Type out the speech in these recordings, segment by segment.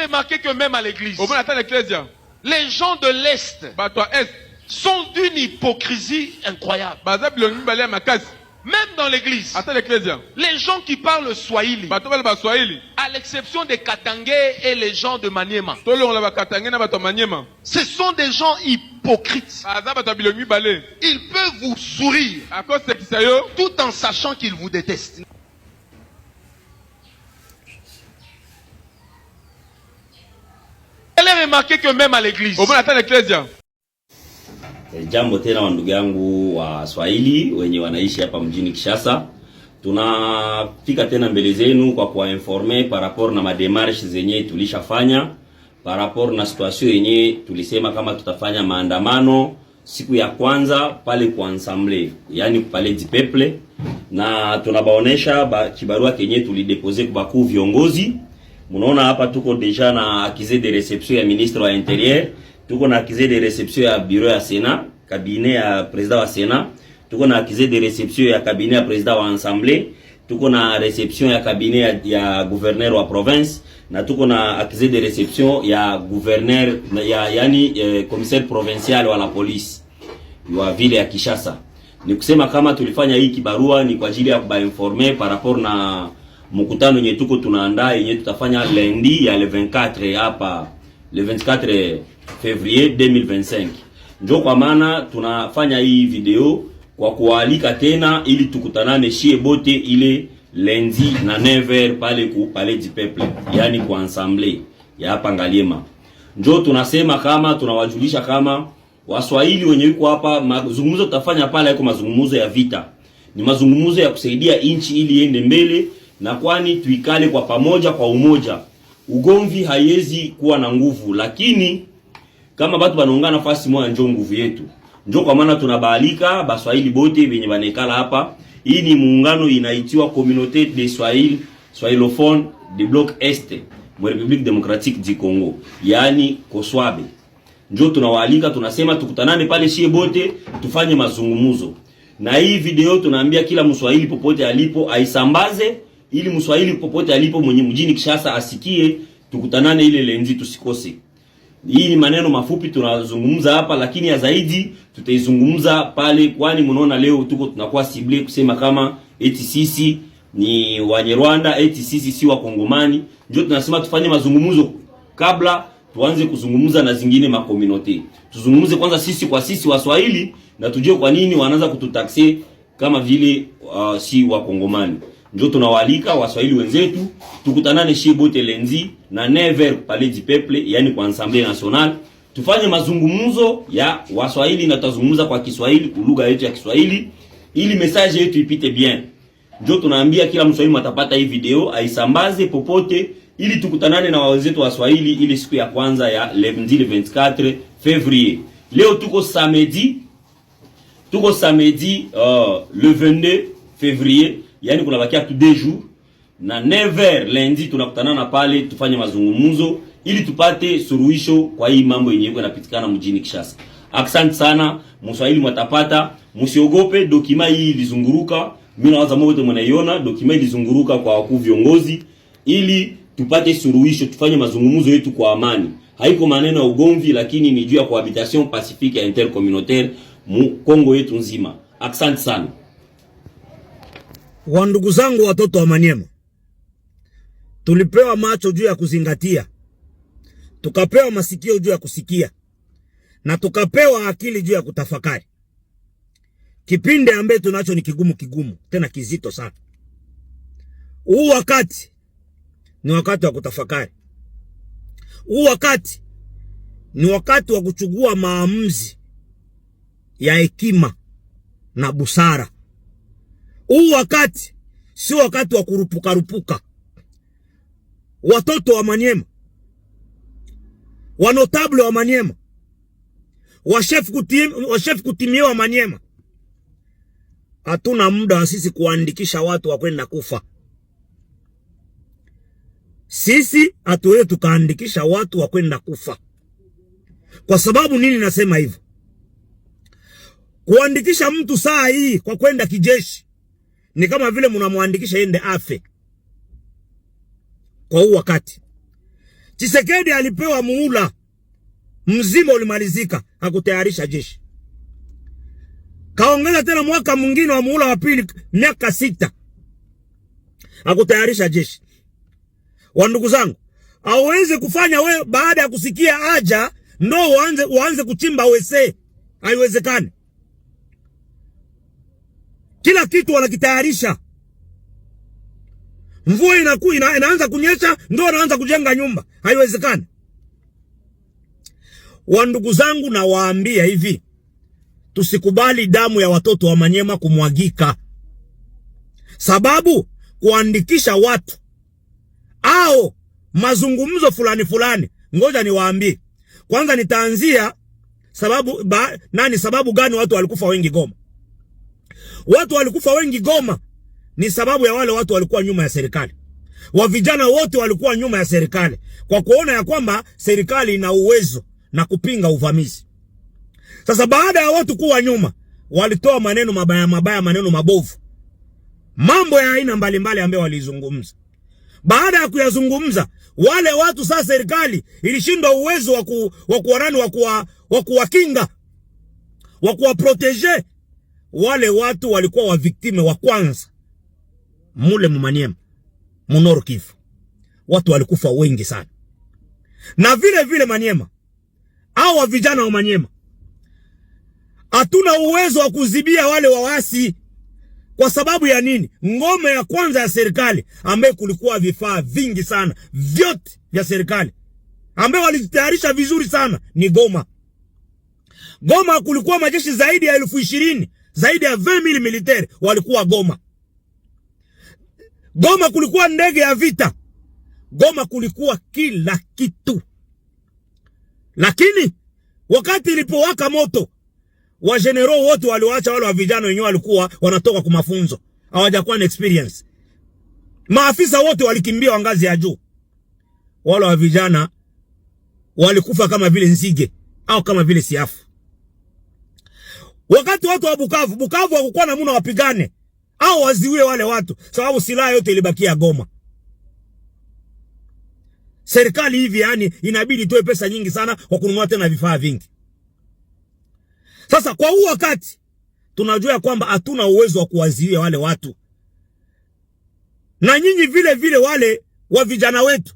allez remarquer que même à l'église, les gens de l'Est sont d'une hypocrisie incroyable. Même dans l'église, les gens qui parlent Swahili, à l'exception des Katangais et les gens de Maniema, ce sont des gens hypocrites. Ils peuvent vous sourire tout en sachant qu'ils vous détestent. Allez remarquer que même à l'église, jambo tena wandugu yangu wa Swahili wenye wanaishi hapa mjini Kinshasa, tunafika tena mbele zenu kwa kuwainformer par rapport na mademarshe zenye tulishafanya, par rapport na situation yenye tulisema kama tutafanya maandamano siku ya kwanza pale kwa ensemble, yani pale du peuple, na tunabaonesha kibarua kenye tulidepose kwa bakuu viongozi. Munaona hapa tuko deja na accusé de réception ya ministre wa intérieur, tuko na accusé de réception ya bureau ya Sénat, cabinet ya président wa Sénat, tuko na accusé de réception ya cabinet ya président wa assemblée, tuko na réception ya cabinet ya gouverneur wa province, na tuko na accusé de réception ya gouverneur yani commissaire provincial wa la police wa ville ya Kinshasa. Ni kusema kama tulifanya hii kibarua ni kwa ajili ya kubainformer par rapport na mkutano yenye tuko tunaandaa yenye tutafanya lundi ya le 24 hapa, le 24 février 2025. Ndio kwa maana tunafanya hii video kwa kualika tena ili tukutanane shie bote ile lundi na 9h pale ku Palais du Peuple, yani kwa ensemble ya hapa Ngaliema. Ndio tunasema kama tunawajulisha kama Waswahili wenye yuko hapa, mazungumzo tutafanya pale yako mazungumzo ya vita. Ni mazungumzo ya kusaidia inchi ili iende mbele, na kwani tuikale kwa pamoja kwa umoja. Ugomvi haiwezi kuwa na nguvu, lakini kama batu banaungana nafasi moja ndio nguvu yetu. Ndio kwa maana tunabaalika Baswahili bote benye banekala hapa. Hii ni muungano inaitiwa Communauté des Swahili Swahilophones de Bloc Est mu République Démocratique du Congo, yani Koswabe. Ndio tunawaalika, tunasema tukutanane pale shie bote tufanye mazungumuzo. Na hii video tunaambia kila Mswahili popote alipo aisambaze, ili Mswahili popote alipo mwenye mjini Kinshasa asikie, tukutanane ile lenzi tusikose. Hii ni maneno mafupi tunazungumza hapa, lakini ya zaidi tutaizungumza pale, kwani mnaona leo tuko tunakuwa cible kusema kama eti sisi ni Wanyarwanda, eti sisi si wa Kongomani. Ndio tunasema tufanye mazungumzo kabla tuanze kuzungumza na zingine makomunote. Tuzungumze kwanza sisi kwa sisi Waswahili, na tujue kwa nini wanaanza kututaksi kama vile si wa Kongomani. Ndio tunawaalika Waswahili wenzetu tukutanane shie bote lundi na 9h Palais du Peuple, yani kwa Assemblée Nationale. Tufanye mazungumzo ya Waswahili na tutazungumza kwa Kiswahili, kwa lugha yetu ya Kiswahili, ili message yetu ipite bien. Ndio tunaambia kila Mswahili matapata hii video aisambaze popote, ili tukutanane na wenzetu Waswahili ile siku ya kwanza ya lundi le 24 février. Leo tuko samedi le 22 février, yani kuna bakia tu 2 jours, na 9h lundi tunakutana na pale tufanye mazungumzo ili tupate suluhisho kwa hii mambo yenyewe yanapitikana mjini Kinshasa. Asante sana Mswahili, mtapata, msiogope. Dokima hii ilizunguruka, mimi nawaza wote mnaiona, dokima ilizunguruka kwa wakuu viongozi ili tupate suluhisho, tufanye mazungumzo yetu kwa amani. Haiko maneno ya ugomvi, lakini ni juu ya cohabitation pacifique et intercommunautaire mu Kongo yetu nzima. Asante sana. Wandugu zangu, watoto wa Maniema, tulipewa macho juu ya kuzingatia, tukapewa masikio juu ya kusikia, na tukapewa akili juu ya kutafakari. Kipindi ambaye tunacho ni kigumu tena kizito sana. Huu wakati ni wakati wa kutafakari. Huu wakati ni wakati wa kuchukua maamuzi ya hekima na busara. Huu wakati si wakati wa kurupuka. Watoto wa Maniema, wanotable wa Maniema, washef kutimia wa Maniema, hatuna muda wa sisi kuandikisha watu wa kwenda kufa. Sisi hatuwezi tukaandikisha watu wa kwenda kufa. Kwa sababu nini nasema hivyo? Kuandikisha mtu saa hii kwa kwenda kijeshi ni kama vile mnamwandikisha ende afe. Kwa huu wakati Tshisekedi alipewa muhula mzima ulimalizika, hakutayarisha jeshi. Kaongeza tena mwaka mwingine wa muhula wa pili, miaka 6, hakutayarisha jeshi. Wandugu zangu, hauwezi kufanya wewe baada ya kusikia haja ndo uanze kuchimba wese. Haiwezekani. Kila kitu wanakitayarisha. Mvua inaanza kunyesha ndo wanaanza kujenga nyumba. Haiwezekani. Wandugu zangu, na waambia hivi, tusikubali damu ya watoto wa Manyema kumwagika. Sababu kuandikisha watu au mazungumzo fulani, ngoja niwaambie. Kwanza nitaanzia sababu gani watu walikufa wengi Goma. Watu walikufa wengi Goma ni sababu ya wale watu walikuwa nyuma ya serikali. Wa vijana wote walikuwa nyuma ya serikali kwa kuona ya kwamba serikali ina uwezo na kupinga uvamizi. Sasa baada ya watu kuwa nyuma, walitoa maneno mabaya, maneno mabovu. Mambo ya aina mbalimbali ambayo walizungumza. Baada ya kuyazungumza, wale watu sasa serikali ilishindwa uwezo wa kuwakinga, wa kuwaprotege. Wale watu walikuwa wa viktime wa kwanza mule Manyema, Nord Kivu. Watu walikufa wengi sana. Na vile Manyema, au vijana wa Manyema, hatuna uwezo wa kuzibia wale waasi. Kwa sababu ya nini? Ngome ya kwanza ya serikali ambaye kulikuwa vifaa vingi sana vyote vya serikali ambaye walitayarisha vizuri sana ni Goma. Goma kulikuwa majeshi zaidi ya 20,000, zaidi ya 20,000 militari walikuwa Goma. Goma kulikuwa ndege ya vita. Goma kulikuwa kila kitu. Lakini wakati ilipowaka moto, wa general wote waliwaacha wale wa vijana wenyewe walikuwa wanatoka kwa mafunzo. Hawajakuwa na experience. Maafisa wote walikimbia ngazi ya juu. Wale wa vijana walikufa kama vile nzige au kama vile siafu. Wakati watu wa Bukavu hakukuwa na muna wapigane au waziwe wale watu, sababu silaha yote ilibakia Goma. Serikali hivi yani inabidi toe pesa nyingi sana kwa kununua tena vifaa vingi. Sasa kwa huu wakati tunajua kwamba hatuna uwezo wa kuwaziwia wale watu. Na nyinyi vile wale wa vijana wetu,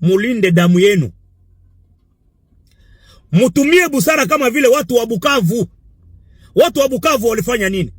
mulinde damu yenu. Mutumie busara kama vile watu wa Bukavu. Watu wa Bukavu walifanya nini?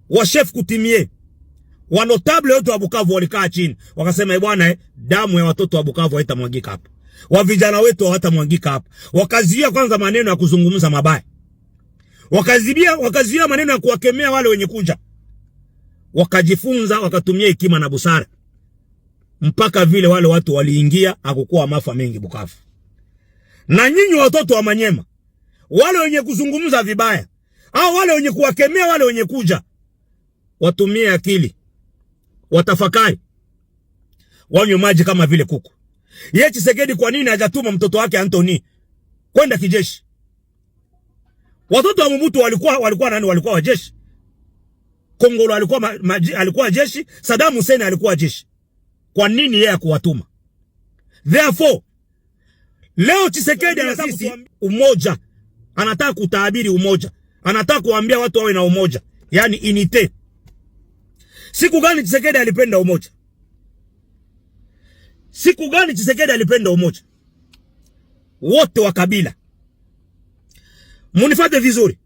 Wa chef kutimie, wa notable wote wa Bukavu walikaa chini wakasema bwana, damu ya watoto wa Bukavu haitamwagika hapa. Wa vijana wetu hawatamwagika hapa. Wakazidia kwanza maneno ya kuzungumza mabaya. Wakazidia maneno ya kuwakemea wale wenye kuja. Wakajifunza, wakatumia hekima na busara. Mpaka vile wale watu waliingia, hakukuwa maafa mengi Bukavu. Na nyinyi watoto wa Manyema, wale wenye kuzungumza vibaya au wale wenye kuwakemea wale wenye kuja, watumie akili. Watafakari. Wanywe maji kama vile kuku. Yeye Tshisekedi kwa nini hajatuma mtoto wake Anthony kwenda kijeshi? Watoto wa Mobutu walikuwa nani? Walikuwa wajeshi. Kongolo alikuwa jeshi, Saddam Hussein alikuwa jeshi. Kwa nini yeye hakuwatuma? Therefore, leo Tshisekedi anataka umoja. Anataka kutabiri umoja. Anataka kuambia watu wawe na umoja. Yani unite. Siku gani Tshisekedi alipenda umoja? Siku gani Tshisekedi alipenda umoja? Wote wa kabila. Munifuate vizuri.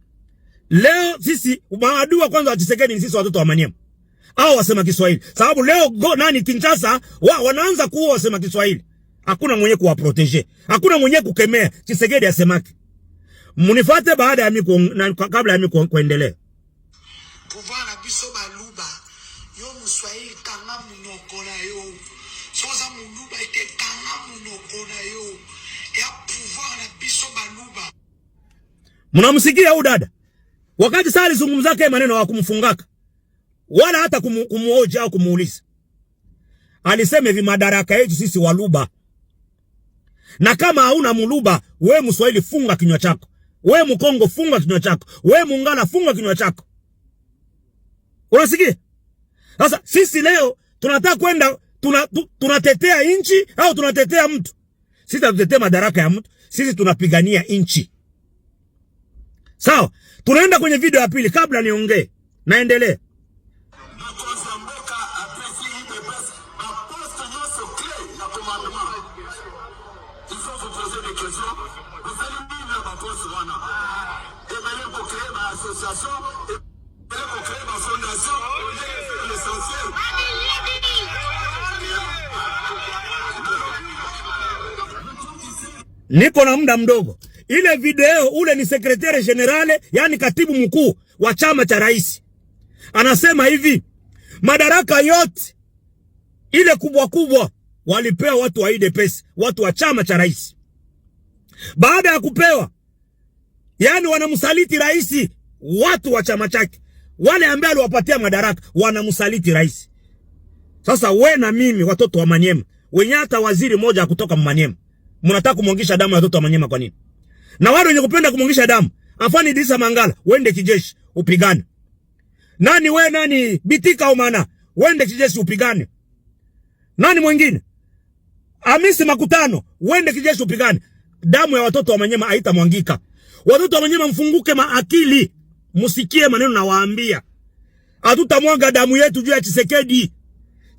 Leo sisi maadui wa kwanza wa Tshisekedi ni sisi watoto wa Manyema. Au wasema Kiswahili. Sababu leo Kinshasa wanaanza kuua wasema Kiswahili. Hakuna mwenye kuwaprotege. Hakuna mwenye kukemea Tshisekedi asemake. Munifuate baada ya kabla ya mimi kuendelea. Pouvoir na biso baluba. Yo Muswahili kanga munoko na yo. Soza muluba ite kanga munoko na yo. Ya pouvoir na biso baluba. Mnamsikia huyu dada? Wakati sasa alizungumza yake maneno ya kumfungaka. Wala hata kumuoja au kumuuliza. Alisema hivi, madaraka yetu sisi waluba. Na kama hauna muluba, we Mswahili funga kinywa chako. We Mkongo funga kinywa chako. We Mungala funga kinywa chako. Unasikia? Sasa sisi leo tunataka tunatetea inchi au tunatetea mtu? Sisi tunatetea madaraka ya mtu, sisi tunapigania inchi. Sawa, tunaenda kwenye video ya pili. Kabla niongee, naendelea. Niko na muda mdogo. Ile video ule ni sekretari generale, yani katibu mkuu wa chama cha rais. Anasema hivi, madaraka yote ile kubwa kubwa walipewa watu wa UDPS, watu wa chama cha rais. Baada ya kupewa, yani wanamsaliti rais, watu wa chama chake. Wale ambao aliwapatia madaraka wanamsaliti rais. Sasa we na mimi, watoto wa Manyema, wenye hata waziri moja kutoka Manyema, mnataka kumwangisha damu ya watoto wa Manyema kwa nini? Na wale wenye kupenda kumwangisha damu, afani Disa Mangala, wende kijeshi upigane. Nani we nani Bitika Omana, wende kijeshi upigane. Nani mwingine? Hamisi Makutano, wende kijeshi upigane. Damu ya watoto wa Manyema haitamwangika. Watoto wa Manyema mfunguke maakili, musikie maneno na waambia. Hatutamwaga damu yetu juu ya Tshisekedi.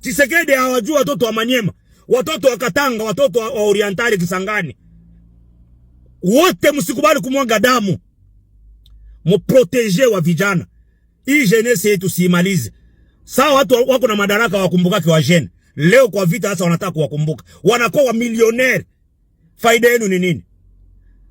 Tshisekedi hawajua watoto wa Manyema, watoto wa Katanga, watoto wa Orientali Kisangani. Wote msikubali kumwaga damu. Muprotege wa vijana. Hii jeunesse yetu siimalize. Sawa, watu wako na madaraka wakumbukake wa jeune. Leo kwa vita sasa wanataka kuwakumbuka. Wanakuwa wa millionaire. Faida yenu ni nini?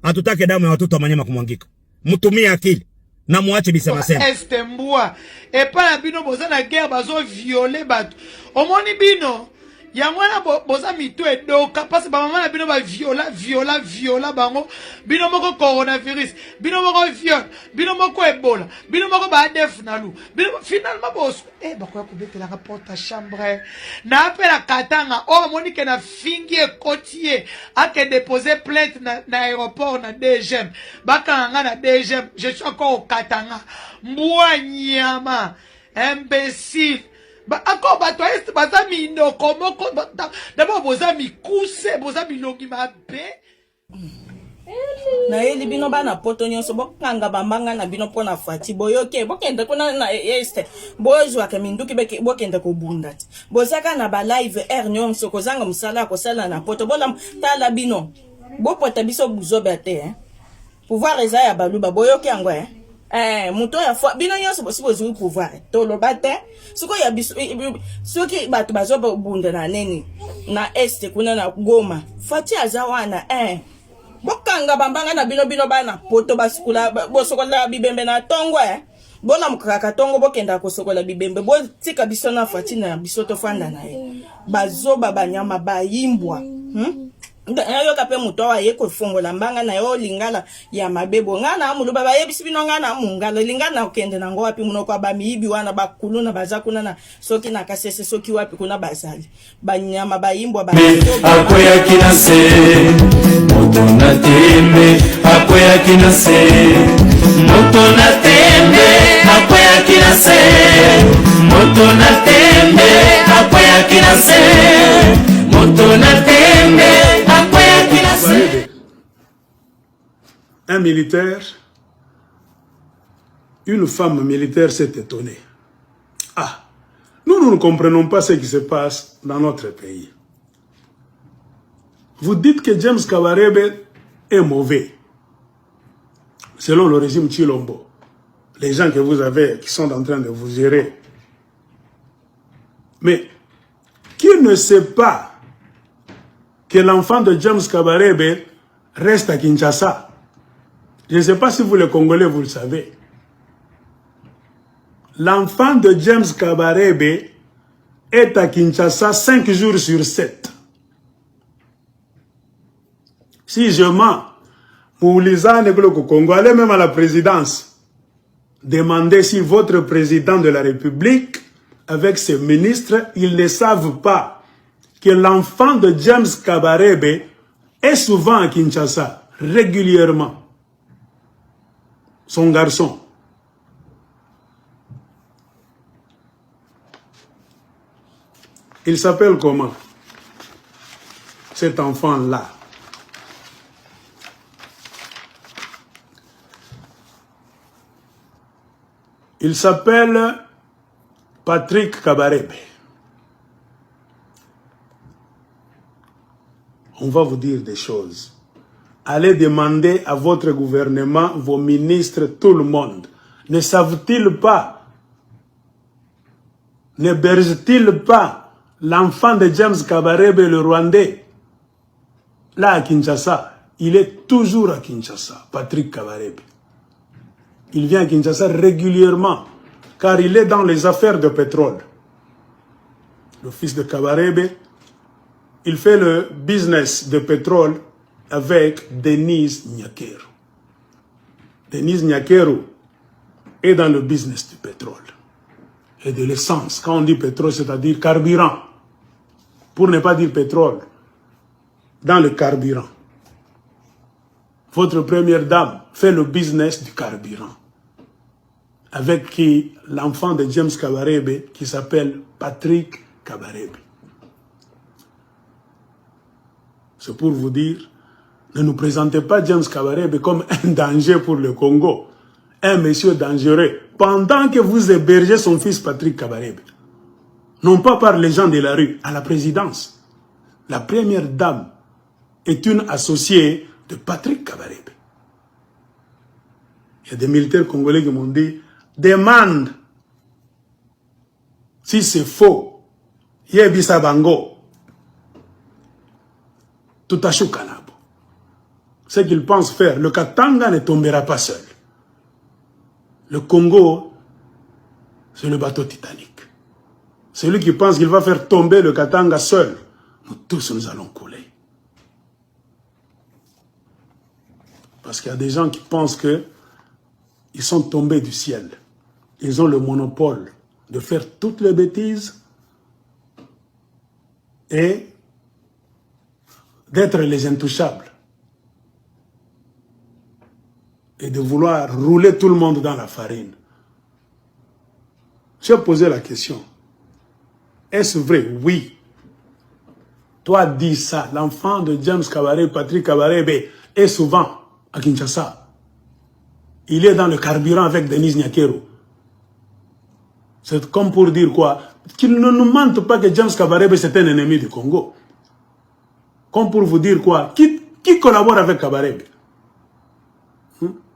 Hatutake damu ya watoto wa Manyema kumwangika. Mtumie akili na muache bisema sema. Estembua. Epa na bino boza na guerre bazo violer batu. Omoni bino yangwana boza mito edoka parce ba mama na bino ba viola bango. Bino moko coronavirus, bino moko viol, bino moko Ebola, bino moko ba def na lu. Bino finalement boss bakoya kubetela ka porte chambre. Na apela Katanga omoni ke na fingi ekotie ake déposer plainte na aéroport na DGM. Bakanga na DGM, je suis encore au Katanga. Mbwa nyama, imbécile. Encore bato est baza mindo komoko d'abord boza mikuse boza bilongi mabe na eli bino bana poto nyonso bokanga bambanga na bino pona fati boyoke bokende kuna na este bozwa ka minduki bokende ko bunda bozaka na ba live nyonso kozanga musala ko sala na poto bola tala bino bopota biso buzobe te pouvoir eza ya baluba boyoke yango muto ya fwa bino nyonso bosibo zui pouvoir tolo bate suko ya biso suki batu bazo bunda na neni na este kuna na Goma fati azawana bokanga bambanga na bino bana poto basikula bosokola bibembe na tongo bona mukaka tongo bokenda kosokola bibembe botika biso na fati na biso to fanda na bazoba banyama bayimbwa yo kape muto wa yeko fongola mbanga na yo lingala ya mabebo ngana amuluba bayebisi bino ngana mungala lingana okende nango wapi munoko abamiibi wana bakuluna bazakuna na soki na kasese soki wapi kuna bazali banyama bayimbwa akoya kinase moto na tembe akoya kinase moto na tembe akoya kinase moto na tembe akoya kinase moto na tembe. Un militaire, une femme militaire s'est étonnée. Ah, nous ne comprenons pas ce qui se passe dans notre pays. Vous dites que James Kabarebe est mauvais, selon le régime Chilombo. Les gens que vous avez, qui sont en train de vous gérer. Mais, qui ne sait pas que l'enfant de James Kabarebe reste à Kinshasa? Je ne sais pas si vous les Congolais, vous le savez. L'enfant de James Kabarebe est à Kinshasa 5 jours sur 7. Si je mens, pour les Congo, allez même à la présidence, demandez si votre président de la République, avec ses ministres, ils ne savent pas que l'enfant de James Kabarebe est souvent à Kinshasa, régulièrement. Son garçon. Il s'appelle comment? Cet enfant-là. Il s'appelle Patrick Kabarebe. On va vous dire des choses. Allez demander à votre gouvernement, vos ministres, tout le monde. Ne savent-ils pas, ne bergent-ils pas l'enfant de James Kabarebe, le Rwandais, là à Kinshasa? Il est toujours à Kinshasa, Patrick Kabarebe. Il vient à Kinshasa régulièrement, car il est dans les affaires de pétrole. Le fils de Kabarebe, il fait le business de pétrole avec Denis Nyakero. Denis Nyakero est dans le business du pétrole et de l'essence. Quand on dit pétrole, c'est-à-dire carburant. Pour ne pas dire pétrole, dans le carburant. Votre première dame fait le business du carburant. Avec qui l'enfant de James Kabarebe qui s'appelle Patrick Kabarebe. C'est pour vous dire, ne nous présentez pas James Kabarebe comme un danger pour le Congo. Un monsieur dangereux. Pendant que vous hébergez son fils Patrick Kabarebe. Non pas par les gens de la rue, à la présidence. La première dame est une associée de Patrick Kabarebe. Il y a des militaires congolais qui m'ont dit, demande si c'est faux. Yebisa Bango. Tout à Kanabo. Ce qu'ils pensent faire, le Katanga ne tombera pas seul. Le Congo, c'est le bateau Titanic. Celui qui pense qu'il va faire tomber le Katanga seul, nous tous nous allons couler. Parce qu'il y a des gens qui pensent que ils sont tombés du ciel. Ils ont le monopole de faire toutes les bêtises et d'être les intouchables. Et de vouloir rouler tout le monde dans la farine. J'ai posé la question. Est-ce vrai? Oui. Toi dis ça. L'enfant de James Kabarebe, Patrick Kabarebe, est souvent à Kinshasa. Il est dans le carburant avec Denis Nyakero. C'est comme pour dire quoi? Qu'il ne nous mente pas que James Kabarebe c'est un ennemi du Congo. Comme pour vous dire quoi? Qui collabore avec Kabarebe?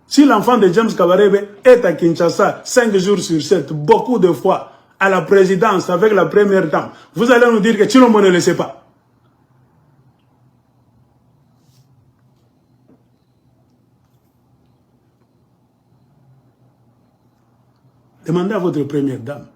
Si l'enfant de James Kabarebe est à Kinshasa 5 jours sur 7, beaucoup de fois, à la présidence avec la première dame, vous allez nous dire que Tshilombo ne le sait pas. Demandez à votre première dame.